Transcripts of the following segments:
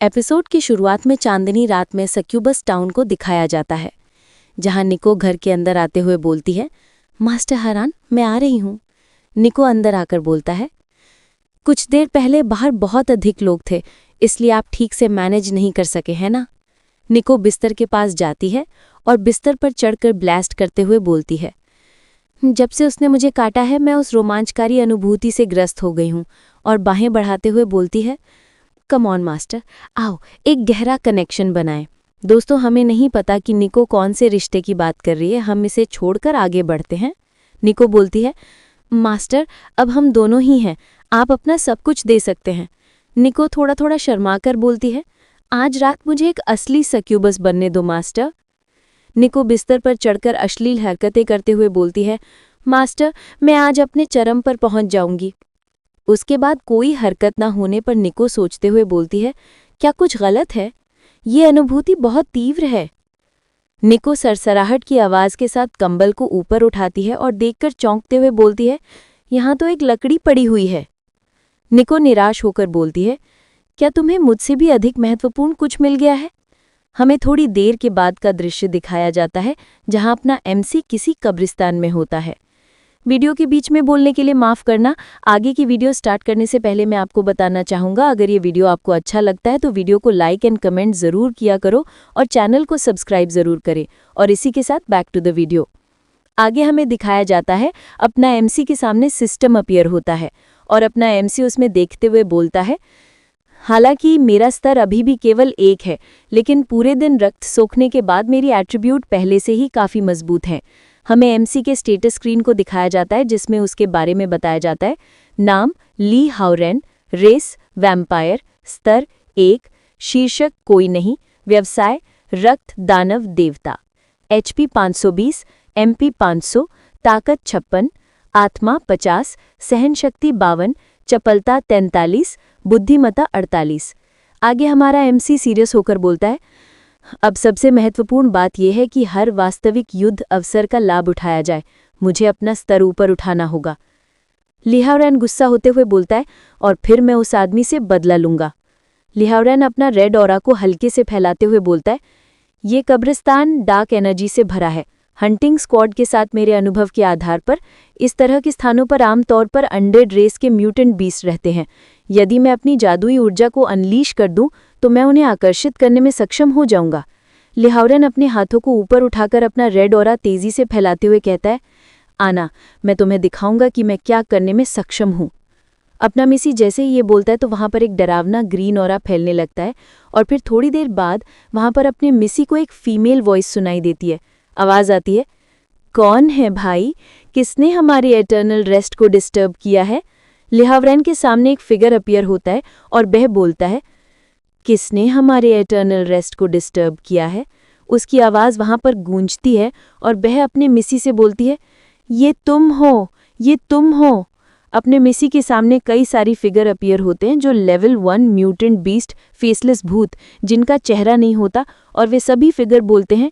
Episode की शुरुआत में चांदनी रात में सक्यूबस टाउन को दिखाया जाता है, जहां निको घर के अंदर आते हुए बोलती है, मास्टर हरान, मैं आ रही हूं। निको अंदर आकर बोलता है, कुछ देर पहले बाहर बहुत अधिक लोग थे, इसलिए आप ठीक से मैनेज नहीं कर सके हैं ना। निको बिस्तर के पास जाती है और बिस्तर पर चढ़कर ब्लास्ट करते हुए बोलती है, जब से उसने मुझे काटा है मैं उस रोमांचकारी अनुभूति से ग्रस्त हो गई हूं, और बाहें बढ़ाते हुए बोलती है, कम ऑन मास्टर, आओ एक गहरा कनेक्शन बनाएं। दोस्तों, हमें नहीं पता कि निको कौन से रिश्ते की बात कर रही है, हम इसे छोड़कर आगे बढ़ते हैं। निको बोलती है, मास्टर अब हम दोनों ही हैं, आप अपना सब कुछ दे सकते हैं। निको थोड़ा थोड़ा शर्माकर बोलती है, आज रात मुझे एक असली सक्यूबस बनने दो मास्टर। निको बिस्तर पर चढ़कर अश्लील हरकतें करते हुए बोलती है, मास्टर मैं आज अपने चरम पर पहुंच जाऊंगी। उसके बाद कोई हरकत न होने पर निको सोचते हुए बोलती है, क्या कुछ गलत है? ये अनुभूति बहुत तीव्र है। निको सरसराहट की आवाज के साथ कंबल को ऊपर उठाती है और देखकर चौंकते हुए बोलती है, यहाँ तो एक लकड़ी पड़ी हुई है। निको निराश होकर बोलती है, क्या तुम्हें मुझसे भी अधिक महत्वपूर्ण कुछ मिल गया है? हमें थोड़ी देर के बाद का दृश्य दिखाया जाता है, जहां अपना एमसी किसी कब्रिस्तान में होता है। वीडियो के बीच में बोलने के लिए माफ़ करना। आगे की वीडियो स्टार्ट करने से पहले मैं आपको बताना चाहूँगा, अगर ये वीडियो आपको अच्छा लगता है तो वीडियो को लाइक एंड कमेंट ज़रूर किया करो और चैनल को सब्सक्राइब ज़रूर करें। और इसी के साथ बैक टू द वीडियो। आगे हमें दिखाया जाता है, अपना एमसी के सामने सिस्टम अपीयर होता है और अपना एमसी उसमें देखते हुए बोलता है, हालांकि मेरा स्तर अभी भी केवल 1 है, लेकिन पूरे दिन रक्त सोखने के बाद मेरी एट्रीब्यूट पहले से ही काफ़ी मजबूत हैं। हमें एमसी के स्टेटस स्क्रीन को दिखाया जाता है, जिसमें उसके बारे में बताया जाता है, नाम ली हाउरेन, रेस वैम्पायर, स्तर 1, शीर्षक कोई नहीं, व्यवसाय रक्त दानव देवता, एचपी 520, एमपी 500, ताकत 56, आत्मा 50, सहनशक्ति 52, चपलता 43, बुद्धिमत्ता 48। आगे हमारा एमसी सीरियस होकर बोलता है, अब सबसे महत्वपूर्ण बात यह है कि हर वास्तविक युद्ध अवसर का लाभ उठाया जाए, मुझे अपना स्तर ऊपर उठाना होगा। लिहावरैन गुस्सा होते हुए बोलता है, और फिर मैं उस आदमी से बदला लूंगा। लिहावरैन अपना रेड ऑरा को हल्के से फैलाते हुए बोलता है, ये कब्रिस्तान डार्क एनर्जी से भरा है। हंटिंग स्क्वाड के साथ मेरे अनुभव के आधार पर इस तरह के स्थानों पर आमतौर पर अनडेड रेस के म्यूटेंट बीस्ट रहते हैं। यदि मैं अपनी जादुई ऊर्जा को अनलीश कर दूं तो मैं उन्हें आकर्षित करने में सक्षम हो जाऊंगा। लिहावरैन अपने हाथों को ऊपर उठाकर अपना रेड ऑरा तेजी से फैलाते हुए कहता है, आना, मैं तुम्हें दिखाऊंगा कि मैं क्या करने में सक्षम हूं। अपना मिसी जैसे ही ये बोलता है तो वहां पर एक डरावना ग्रीन ऑरा फैलने लगता है और फिर थोड़ी देर बाद वहां पर अपने मिसी को एक फीमेल वॉइस सुनाई देती है। आवाज आती है, कौन है भाई, किसने हमारे एटर्नल रेस्ट को डिस्टर्ब किया है? लिहावरैन के सामने एक फिगर अपीयर होता है और वह बोलता है, किसने हमारे एटर्नल रेस्ट को डिस्टर्ब किया है? उसकी आवाज़ वहां पर गूंजती है और वह अपने मिसी से बोलती है, ये तुम हो, ये तुम हो। अपने मिसी के सामने कई सारी फिगर अपीयर होते हैं जो लेवल 1 म्यूटेंट बीस्ट फेसलेस भूत, जिनका चेहरा नहीं होता, और वे सभी फिगर बोलते हैं,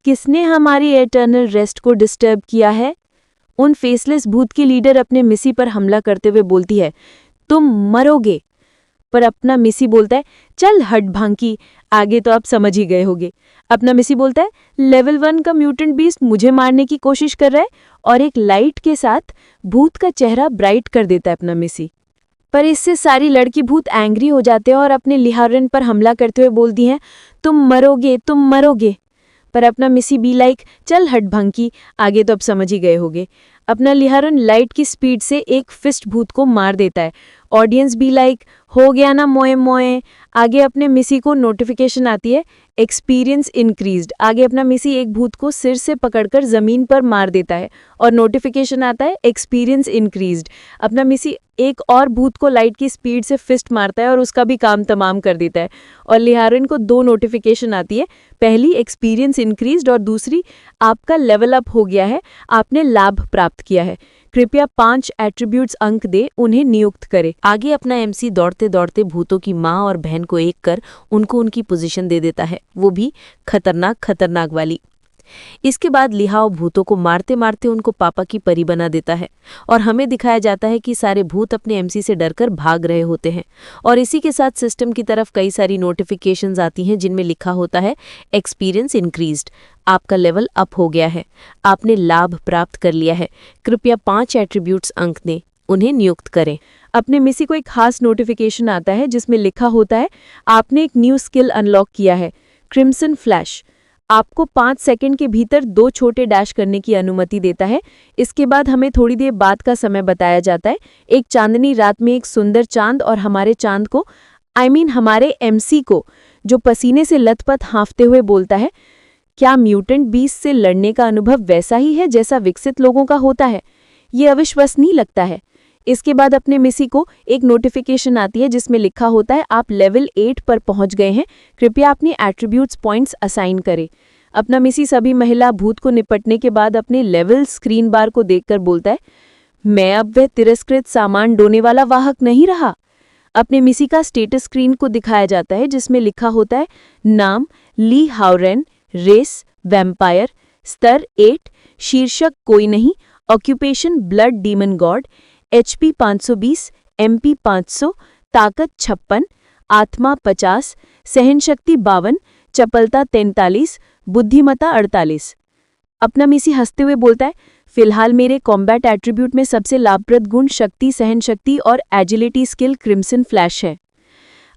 किसने हमारी एटर्नल रेस्ट को डिस्टर्ब किया है? उन फेसलेस भूत की लीडर अपने मिसी पर हमला करते हुए बोलती है, तुम मरोगे। पर अपना मिसी बोलता है, चल हट भांकी, आगे तो आप समझ ही गए होगे। अपना मिसी बोलता है, लेवल 1 का म्यूटेंट बीस्ट मुझे मारने की कोशिश कर रहा है, और एक लाइट के साथ भूत का चेहरा ब्राइट कर देता है अपना मिसी। पर इससे सारी लड़की भूत एंग्री हो जाते हैं और अपने लिहावरैन पर हमला करते हुए बोलती हैं, तुम मरोगे, तुम मरोगे। पर अपना मिसी बी लाइक, चल हट भंकी, आगे तो अब समझ ही गए होगे। अपना लिहावरैन लाइट की स्पीड से एक फिस्ट भूत को मार देता है। ऑडियंस बी लाइक, हो गया ना मोए मोए। आगे अपने मिसी को नोटिफिकेशन आती है, एक्सपीरियंस इंक्रीज्ड। आगे अपना मिसी एक भूत को सिर से पकड़कर जमीन पर मार देता है और नोटिफिकेशन आता है, एक्सपीरियंस इंक्रीज्ड। अपना मिसी एक और भूत को लाइट की स्पीड से फिस्ट मारता है और उसका भी काम तमाम कर देता है। और लिहावरैन को 2 नोटिफिकेशन आती है, पहली एक्सपीरियंस इंक्रीज्ड और दूसरी आपका लेवल अप हो गया है, आपने लाभ प्राप्त किया है। कृपया 5 एट्रीब्यूट्स अंक दे, उन्हें नियुक्त करे। आगे अपना एमसी दौड़ते दौड़ते भूतों की माँ और बहन को एक कर उनको उनकी पोजीशन दे देता है, वो भी खतरनाक वाली। इसके बाद लिहाओ भूतों को मारते मारते उनको पापा की परी बना देता है और हमें दिखाया जाता है कि सारे भूत अपने एमसी से डरकर भाग रहे होते हैं। और इसी के साथ सिस्टम की तरफ कई सारी नोटिफिकेशंस आती हैं जिनमें लिखा होता है एक्सपीरियंस इंक्रीज्ड, आपका लेवल अप हो गया है, आपने लाभ प्राप्त कर लिया है, कृपया 5 एट्रीब्यूट्स अंक दें, उन्हें नियुक्त करें। अपने मिसी को एक खास नोटिफिकेशन आता है जिसमें लिखा होता है आपने एक न्यू स्किल अनलॉक किया है, क्रिम्सन फ्लैश। आपको 5 सेकंड के भीतर 2 छोटे डैश करने की अनुमति देता है। इसके बाद हमें थोड़ी देर बाद का समय बताया जाता है। एक चांदनी रात में एक सुंदर चांद और हमारे चांद को हमारे एमसी को जो पसीने से लथपथ हाँफते हुए बोलता है, क्या म्यूटेंट बीस्ट से लड़ने का अनुभव वैसा ही है जैसा विकसित लोगों का होता है? ये अविश्वसनीय लगता है। इसके बाद अपने मिसी को एक नोटिफिकेशन आती है जिसमें लिखा होता है आप लेवल 8 पर पहुंच गए हैं, कृपया अपने एट्रीब्यूट्स पॉइंट्स असाइन करें। अपना मिसी सभी महिला भूत को निपटने के बाद अपने लेवल स्क्रीन बार को देखकर बोलता है मैं अब वह तिरस्कृत सामान ढोने वाला वाहक नहीं रहा। अपने मिसी का स्टेटस स्क्रीन को दिखाया जाता है जिसमें लिखा होता है नाम ली हाउरेन, रेस वैम्पायर, स्तर 8, शीर्षक कोई नहीं, occupation blood demon God, HP 520, MP 500, ताकत 56, आत्मा 50, सहनशक्ति 52, चपलता 43, बुद्धिमत्ता 48। अपना मिसी हंसते हुए बोलता है फिलहाल मेरे कॉम्बैट एट्रीब्यूट में सबसे लाभप्रद गुण शक्ति, सहनशक्ति और एजिलिटी स्किल क्रिम्सन फ्लैश है।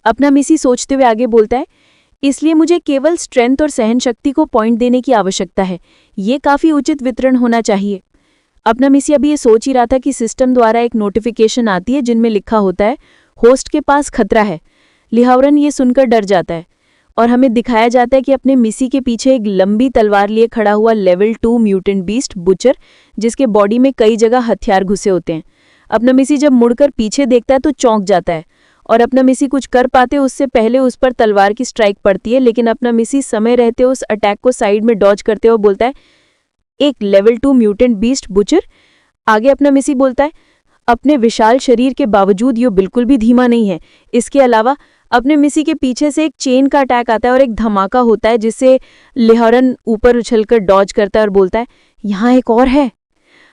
अपना मिसी सोचते हुए आगे बोलता है इसलिए मुझे केवल स्ट्रेंथ और सहनशक्ति को पॉइंट देने की आवश्यकता है, ये काफी उचित वितरण होना चाहिए। अपना मिसी अभी ये सोच ही रहा था कि सिस्टम द्वारा एक नोटिफिकेशन आती है जिनमें लिखा होता है होस्ट के पास खतरा है। लिहावरन ये सुनकर डर जाता है और हमें दिखाया जाता है कि अपने मिसी के पीछे एक लंबी तलवार लिए खड़ा हुआ लेवल 2 म्यूटेंट बीस्ट बुचर, जिसके बॉडी में कई जगह हथियार घुसे होते हैं। अपना मिसी जब मुड़कर पीछे देखता है तो चौंक जाता है और अपना मिसी कुछ कर पाते उससे पहले उस पर तलवार की स्ट्राइक पड़ती है, लेकिन अपना मिसी समय रहते उस अटैक को साइड में डॉज करते हुए बोलता है एक लेवल 2 म्यूटेंट बीस्ट बुचर। आगे अपना मिसी बोलता है अपने विशाल शरीर के बावजूद ये बिल्कुल भी धीमा नहीं है। इसके अलावा अपने मिसी के पीछे से एक चेन का अटैक आता है और एक धमाका होता है जिससे लिहारन ऊपर उछलकर डॉज करता है और बोलता है यहाँ एक और है।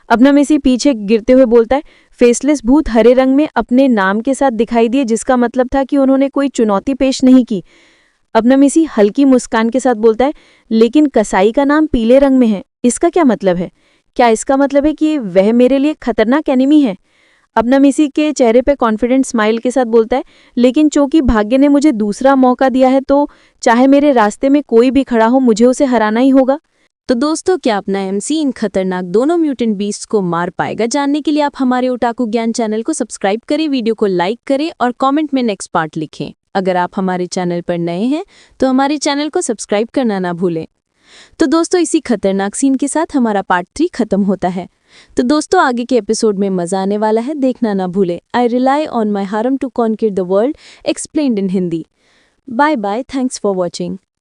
अपना मिसी पीछे गिरते हुए बोलता है फेसलेस भूत हरे रंग में अपने नाम के साथ दिखाई दिए, जिसका मतलब था कि उन्होंने कोई चुनौती पेश नहीं की। अपना मिसी हल्की मुस्कान के साथ बोलता है लेकिन कसाई का नाम पीले रंग में है, इसका क्या मतलब है? क्या इसका मतलब है कि वह मेरे लिए खतरनाक एनिमी है? अपना मिसी के चेहरे पे कॉन्फिडेंट स्माइल के साथ बोलता है लेकिन चूंकि भाग्य ने मुझे दूसरा मौका दिया है तो चाहे मेरे रास्ते में कोई भी खड़ा हो मुझे उसे हराना ही होगा। तो दोस्तों, क्या अपना एमसी इन खतरनाक दोनों म्यूटेंट बीस्ट को मार पाएगा? जानने के लिए आप हमारे ओटाकू ज्ञान चैनल को सब्सक्राइब करें, वीडियो को लाइक करें और कमेंट में नेक्स्ट पार्ट लिखें। अगर आप हमारे चैनल पर नए हैं तो हमारे चैनल को सब्सक्राइब करना ना भूलें। तो दोस्तों, इसी खतरनाक सीन के साथ हमारा पार्ट 3 खत्म होता है। तो दोस्तों, आगे के एपिसोड में मजा आने वाला है, देखना ना भूलें। I rely on my harem to conquer the world explained in Hindi. Bye bye, thanks for watching.